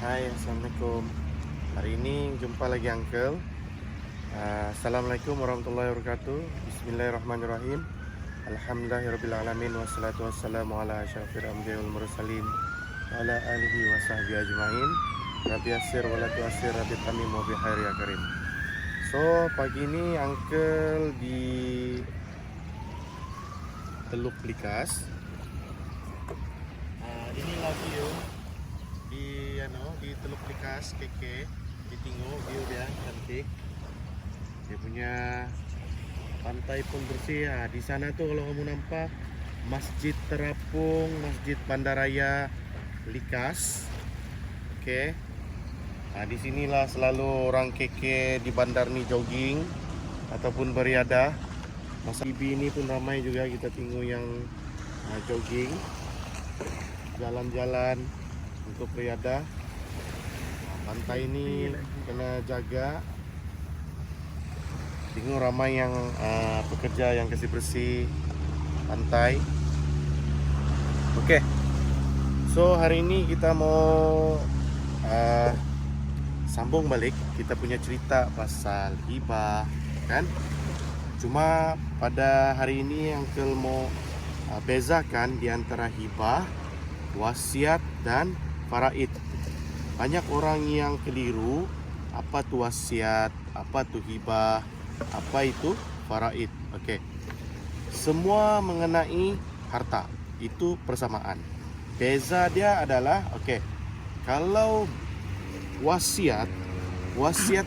Hai, Assalamualaikum. Hari ini jumpa lagi Uncle. Assalamualaikum warahmatullahi wabarakatuh. Bismillahirrahmanirrahim. Alhamdulillahirrabbilalamin. Wassalatu wassalamu ala asyrafil anbiya'i wal mursalin wa ala alihi wa sahbihi ajma'in. Rabbi yassir wa la tu'assir, Rabbi tamim wa bihairi ya karim. So, pagi ini Uncle di Teluk Likas. Inilah view di Teluk Likas KK. Ditengok view dia cantik. Dia punya pantai pun bersih. Di sana tuh kalau kamu nampak Masjid Terapung, Masjid Bandaraya Likas. Oke. Di sinilah selalu orang KK di bandar nih jogging ataupun beriadah. Masa IB ini pun ramai juga kita tengok yang jogging, jalan-jalan untuk beriadah. Pantai ini kena jaga. Tengok ramai yang pekerja yang kasih bersih pantai. Oke. So hari ini kita mau sambung balik kita punya cerita pasal hibah, kan? Cuma pada hari ini Uncle mau bezakan di antara hibah, wasiat dan faraid. Banyak orang yang keliru, apa tu wasiat, apa tu hibah, apa itu faraid. Okey. Semua mengenai harta, itu persamaan. Beza dia adalah kalau wasiat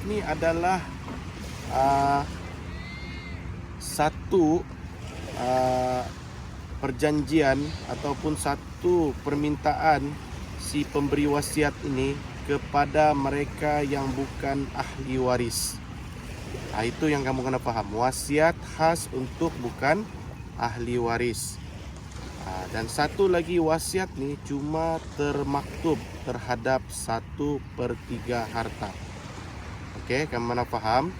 ni adalah satu perjanjian ataupun satu permintaan si pemberi wasiat ini kepada mereka yang bukan ahli waris. Itu yang kamu kena faham. Wasiat khas untuk bukan ahli waris. Dan satu lagi wasiat ni cuma termaktub terhadap 1/3 harta. Okey, kamu mana faham?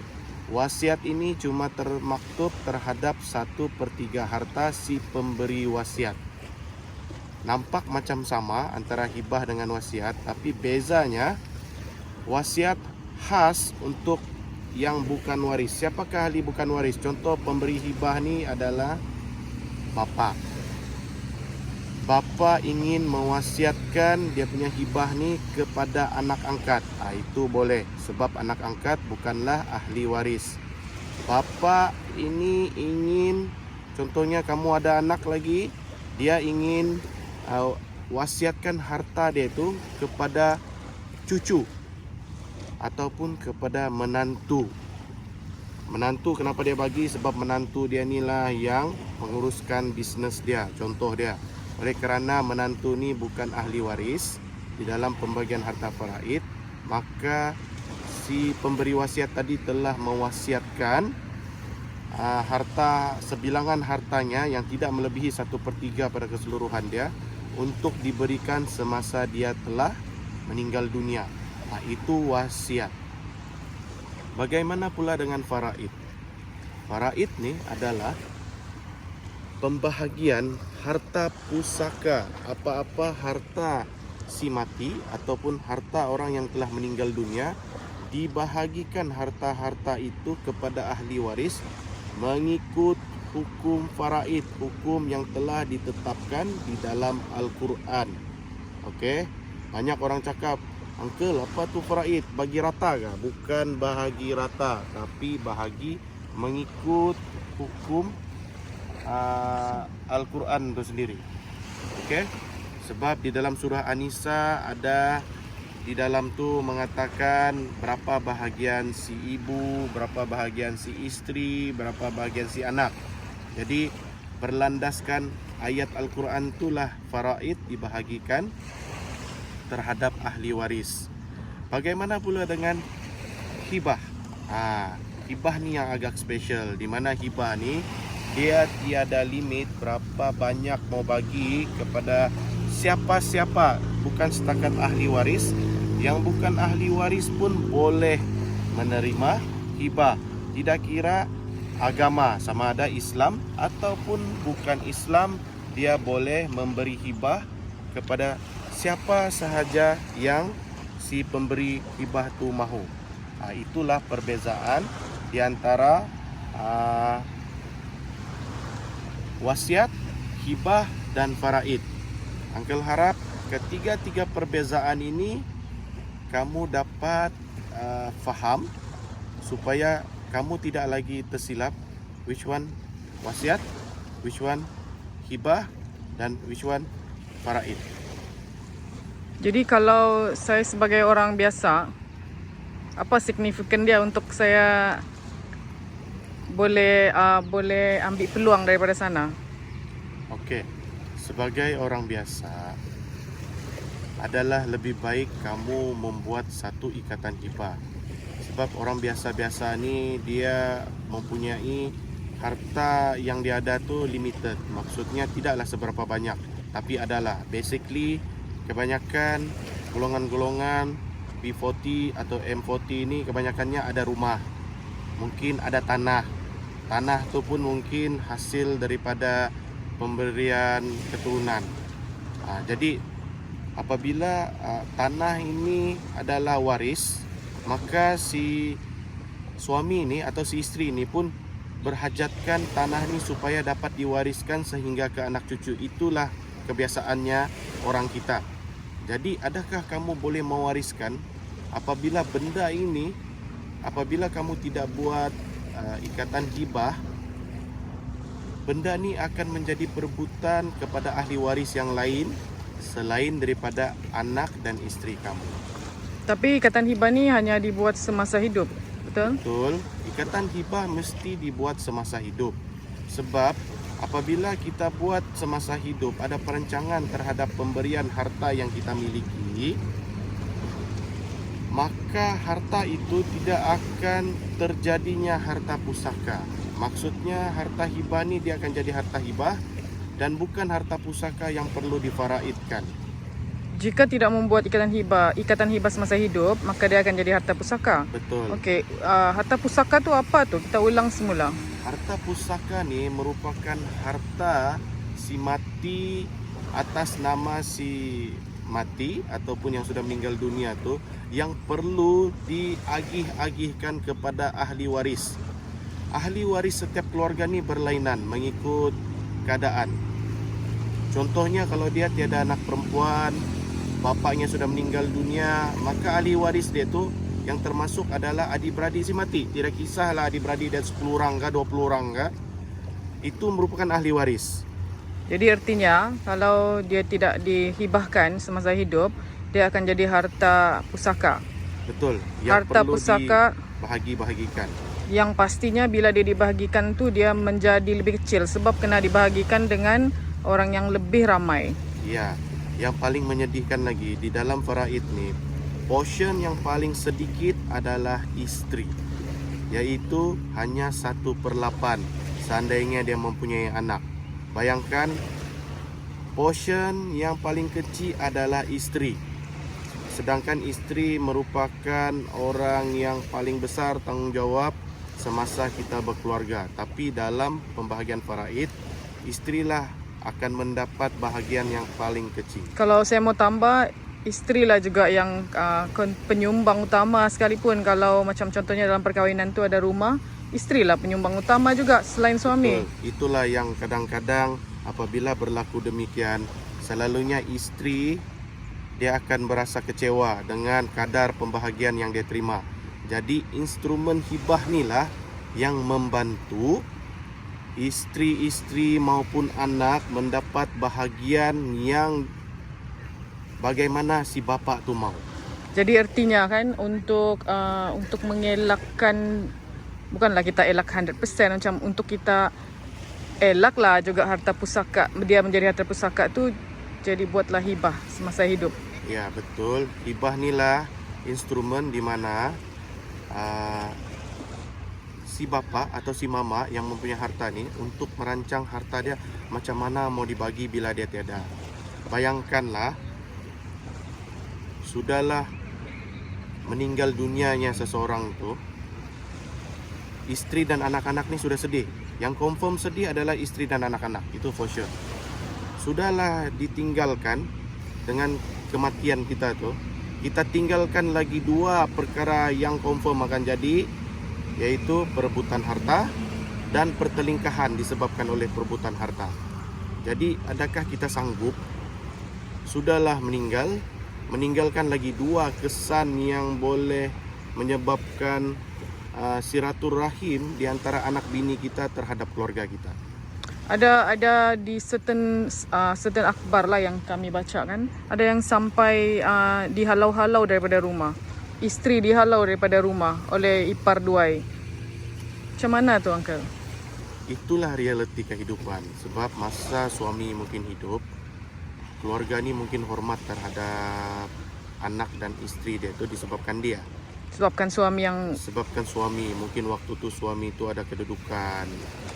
Wasiat ini cuma termaktub terhadap 1/3 harta si pemberi wasiat. Nampak macam sama antara hibah dengan wasiat, tapi bezanya wasiat khas untuk yang bukan waris. Siapakah ahli bukan waris? Contoh pemberi hibah ni adalah bapa. Bapa ingin mewasiatkan dia punya hibah ni kepada anak angkat. Itu boleh sebab anak angkat bukanlah ahli waris. Bapa ini ingin, contohnya kamu ada anak lagi, dia ingin wasiatkan harta dia itu kepada cucu ataupun kepada menantu. Menantu kenapa dia bagi? Sebab menantu dia inilah yang menguruskan bisnes dia, contoh dia. Oleh kerana menantu ni bukan ahli waris di dalam pembagian harta faraid, maka si pemberi wasiat tadi telah mewasiatkan harta, sebilangan hartanya yang tidak melebihi 1/3 pada keseluruhan dia untuk diberikan semasa dia telah meninggal dunia. Itu wasiat. Bagaimana pula dengan faraid? Faraid ni adalah pembahagian harta pusaka, apa-apa harta si mati ataupun harta orang yang telah meninggal dunia, dibahagikan harta-harta itu kepada ahli waris mengikut hukum faraid, hukum yang telah ditetapkan di dalam Al-Quran. Okey, banyak orang cakap, "Uncle, apa tu faraid? Bagi rata kah?" Bukan bahagi rata, tapi bahagi mengikut hukum Al-Quran itu sendiri. Okey, sebab di dalam surah An-Nisa ada di dalam tu mengatakan berapa bahagian si ibu, berapa bahagian si isteri, berapa bahagian si anak. Jadi berlandaskan ayat Al-Quran itulah faraid dibahagikan terhadap ahli waris. Bagaimana pula dengan hibah? Hibah ni yang agak special, di mana hibah ni dia tiada limit berapa banyak mau bagi kepada siapa-siapa, bukan setakat ahli waris. Yang bukan ahli waris pun boleh menerima hibah. Tidak kira agama, sama ada Islam ataupun bukan Islam, dia boleh memberi hibah kepada siapa sahaja yang si pemberi hibah tu mahu. Itulah perbezaan di antara wasiat, hibah dan faraid. Uncle harap ketiga-tiga perbezaan ini kamu dapat faham supaya kamu tidak lagi tersilap which one wasiat, which one hibah dan which one faraid. Jadi kalau saya sebagai orang biasa, apa signifikan dia untuk saya boleh ambil peluang daripada sana? Okey, sebagai orang biasa adalah lebih baik kamu membuat satu ikatan hibah. Sebab orang biasa-biasa ni dia mempunyai harta yang dia ada tu limited. Maksudnya tidaklah seberapa banyak, tapi adalah basically kebanyakan golongan-golongan B40 atau M40 ini kebanyakannya ada rumah. Mungkin ada tanah. Tanah tu pun mungkin hasil daripada pemberian keturunan. Jadi apabila tanah ini adalah waris, maka si suami ini atau si isteri ini pun berhajatkan tanah ini supaya dapat diwariskan sehingga ke anak cucu. Itulah kebiasaannya orang kita. Jadi adakah kamu boleh mewariskan apabila benda ini, apabila kamu tidak buat ikatan hibah, benda ni akan menjadi perebutan kepada ahli waris yang lain selain daripada anak dan isteri kamu. Tapi ikatan hibah ni hanya dibuat semasa hidup, betul? Betul, ikatan hibah mesti dibuat semasa hidup. Sebab apabila kita buat semasa hidup, ada perancangan terhadap pemberian harta yang kita miliki, maka harta itu tidak akan terjadinya harta pusaka. Maksudnya harta hibah ni dia akan jadi harta hibah dan bukan harta pusaka yang perlu difaraidkan. Jika tidak membuat ikatan hibah semasa hidup, maka dia akan jadi harta pusaka. Betul. Okey, harta pusaka tu apa tu? Kita ulang semula. Harta pusaka ni merupakan harta si mati atas nama si mati ataupun yang sudah meninggal dunia tu, yang perlu diagih-agihkan kepada ahli waris. Ahli waris setiap keluarga ni berlainan mengikut keadaan. Contohnya kalau dia tiada anak perempuan, bapaknya sudah meninggal dunia, maka ahli waris dia tu yang termasuk adalah adik-beradik si mati. Tidak kisahlah adik-beradik dia 10 orang ke 20 orang ke, itu merupakan ahli waris. Jadi artinya kalau dia tidak dihibahkan semasa hidup, dia akan jadi harta pusaka. Betul. Yang Harta perlu pusaka dibahagi-bahagikan. yang pastinya bila dia dibahagikan tu dia menjadi lebih kecil sebab kena dibahagikan dengan orang yang lebih ramai. Ya, yang paling menyedihkan lagi di dalam faraid ni, portion yang paling sedikit adalah isteri, iaitu hanya 1/8 seandainya dia mempunyai anak. Bayangkan, portion yang paling kecil adalah isteri, sedangkan isteri merupakan orang yang paling besar tanggungjawab semasa kita berkeluarga. Tapi dalam pembahagian faraid, isterilah akan mendapat bahagian yang paling kecil. Kalau saya mau tambah, isterilah juga yang penyumbang utama sekalipun. Kalau macam contohnya dalam perkahwinan tu ada rumah, isterilah penyumbang utama juga selain suami. Betul. Itulah yang kadang-kadang apabila berlaku demikian, selalunya isteri dia akan berasa kecewa dengan kadar pembahagian yang dia terima. Jadi instrumen hibah inilah yang membantu isteri-isteri maupun anak mendapat bahagian yang bagaimana si bapa tu mau. Jadi artinya kan untuk mengelakkan, bukanlah kita elak 100%, macam untuk kita elaklah juga harta pusaka, dia menjadi harta pusaka tu, jadi buatlah hibah semasa hidup. Ya, betul. Hibah inilah instrumen di mana si bapa atau si mama yang mempunyai harta ni untuk merancang harta dia macam mana mau dibagi bila dia tiada. Bayangkanlah, sudahlah meninggal dunianya seseorang tu, isteri dan anak-anak ni sudah sedih. Yang confirm sedih adalah isteri dan anak-anak, itu for sure. Sudahlah ditinggalkan dengan kematian kita tu, Kita tinggalkan lagi 2 perkara yang confirm akan jadi, yaitu perebutan harta dan pertelingkahan disebabkan oleh perebutan harta. Jadi adakah kita sanggup sudahlah meninggalkan lagi 2 kesan yang boleh menyebabkan silaturahim di antara anak bini kita terhadap keluarga kita? Ada di certain akhbar lah yang kami baca kan. Ada yang sampai dihalau-halau daripada rumah. Isteri dihalau daripada rumah oleh ipar duai. Macam mana tu Uncle? Itulah realiti kehidupan. Sebab masa suami mungkin hidup, keluarga ni mungkin hormat terhadap anak dan isteri dia tu disebabkan dia. Sebabkan suami mungkin waktu tu suami tu ada kedudukan,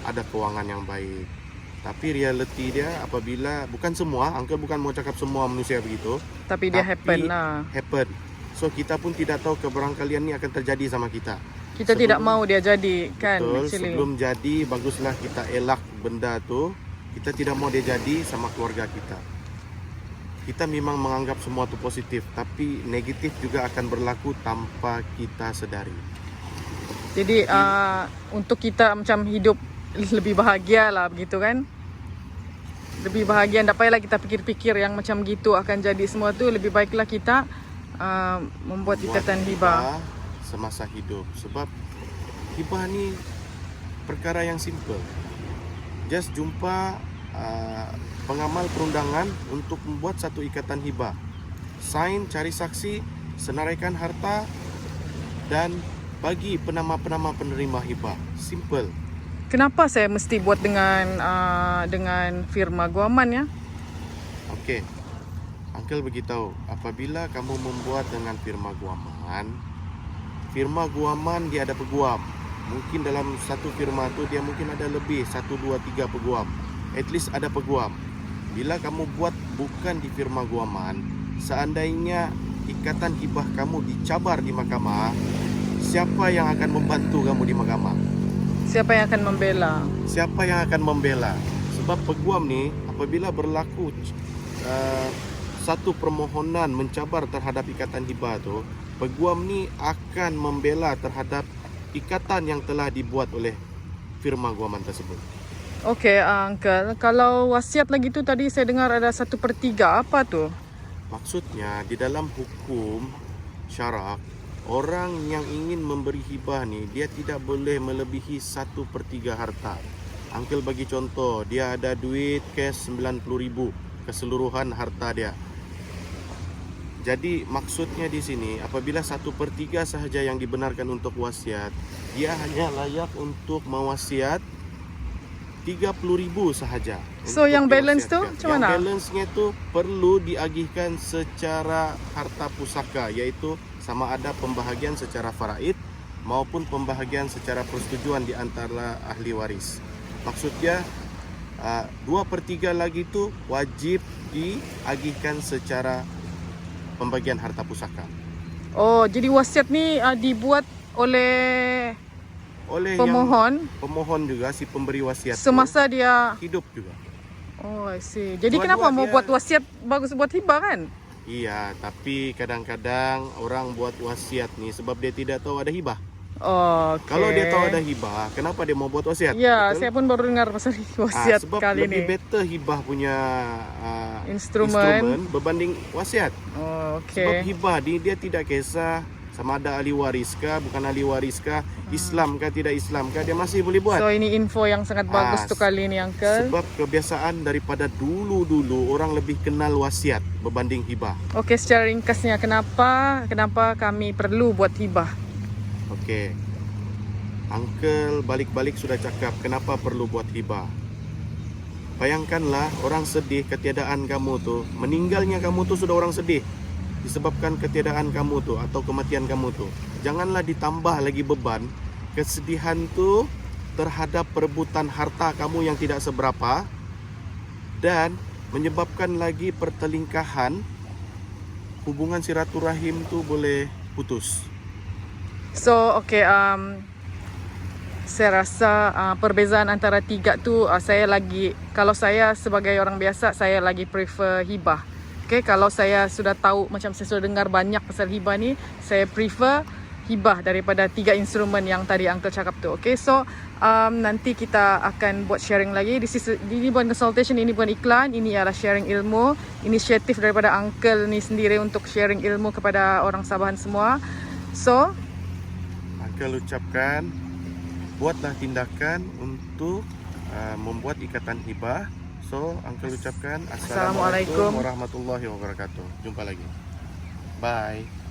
ada kewangan yang baik. Tapi realiti dia apabila, bukan semua, Uncle bukan mau cakap semua manusia begitu, tapi dia happen lah. So kita pun tidak tahu kebarangkalian ni akan terjadi sama kita. Kita tidak mau dia jadi kan. Betul, actually. sebelum jadi baguslah kita elak benda tu. Kita tidak mau dia jadi sama keluarga kita. Kita memang menganggap semua tu positif, tapi negatif juga akan berlaku tanpa kita sedari. Jadi untuk kita macam hidup lebih bahagia lah begitu kan. Lebih bahagia, tak payahlah kita fikir-fikir yang macam gitu akan jadi semua tu. Lebih baiklah kita membuat ikatan hibah semasa hidup. Sebab hibah ni perkara yang simple. Just jumpa pengamal perundangan untuk membuat satu ikatan hibah. Sign, cari saksi, senaraikan harta dan bagi penama-penama penerima hibah. Simple. Kenapa saya mesti buat dengan firma guaman ya? Okey. Uncle beritahu, apabila kamu membuat dengan firma guaman dia ada peguam. Mungkin dalam satu firma tu dia mungkin ada lebih 1, 2, 3 peguam. At least ada peguam. Bila kamu buat bukan di firma guaman, seandainya ikatan hibah kamu dicabar di mahkamah, siapa yang akan membantu kamu di mahkamah? Siapa yang akan membela? Siapa yang akan membela? Sebab peguam ni apabila berlaku satu permohonan mencabar terhadap ikatan hibah tu, peguam ni akan membela terhadap ikatan yang telah dibuat oleh firma guaman tersebut. Okey, Uncle. Kalau wasiat lagi tu tadi saya dengar ada 1/3. Apa tu? Maksudnya di dalam hukum syarak, orang yang ingin memberi hibah ni dia tidak boleh melebihi 1/3 harta. Uncle bagi contoh, dia ada duit cash 90,000 keseluruhan harta dia. Jadi maksudnya di sini apabila 1/3 sahaja yang dibenarkan untuk wasiat, dia hanya layak untuk mewasiat 30,000 sahaja. So yang balance tu macam mana? Yang balance-nya tu perlu diagihkan secara harta pusaka, iaitu sama ada pembahagian secara faraid maupun pembahagian secara persetujuan di antara ahli waris. Maksudnya 2/3 lagi tu wajib diagihkan secara pembagian harta pusaka. Oh, jadi wasiat ni dibuat oleh pemohon juga si pemberi wasiat semasa dia hidup juga. Oh, I see. Jadi kenapa mau buat wasiat bagus buat hibah kan? Iya, tapi kadang-kadang orang buat wasiat ni sebab dia tidak tahu ada hibah. Oh, okay. Kalau dia tahu ada hibah, kenapa dia mau buat wasiat? Ya, betul? Saya pun baru dengar pasal wasiat sebab kali lebih ni. better hibah punya instrumen berbanding wasiat. Oh, okay. Sebab hibah dia tidak kisah sama ada ahli waris kah, bukan ahli waris kah, Islam kah, tidak Islam kah, dia masih boleh buat. So ini info yang sangat bagus tu kali ni, Uncle. Sebab kebiasaan daripada dulu-dulu orang lebih kenal wasiat berbanding hibah. Okey, secara ringkasnya kenapa kami perlu buat hibah? Okey. Uncle balik-balik sudah cakap kenapa perlu buat hibah. Bayangkanlah orang sedih ketiadaan kamu tu, meninggalnya kamu tu sudah orang sedih disebabkan ketiadaan kamu tu atau kematian kamu tu. Janganlah ditambah lagi beban kesedihan tu terhadap perebutan harta kamu yang tidak seberapa dan menyebabkan lagi pertelingkahan, hubungan silaturahim tu boleh putus. So, okay, saya rasa perbezaan antara tiga tu kalau saya sebagai orang biasa, saya lagi prefer hibah. Okay, kalau saya sudah tahu, macam saya sudah dengar banyak pasal hibah ni, saya prefer hibah daripada 3 instrumen yang tadi Uncle cakap tu. Okay, so nanti kita akan buat sharing lagi. Ini bukan consultation, ini bukan iklan, ini adalah sharing ilmu, inisiatif daripada Uncle ni sendiri untuk sharing ilmu kepada orang Sabahan semua. So Uncle ucapkan, buatlah tindakan untuk membuat ikatan hibah. So, Uncle ucapkan Assalamualaikum warahmatullahi wabarakatuh. Jumpa lagi. Bye.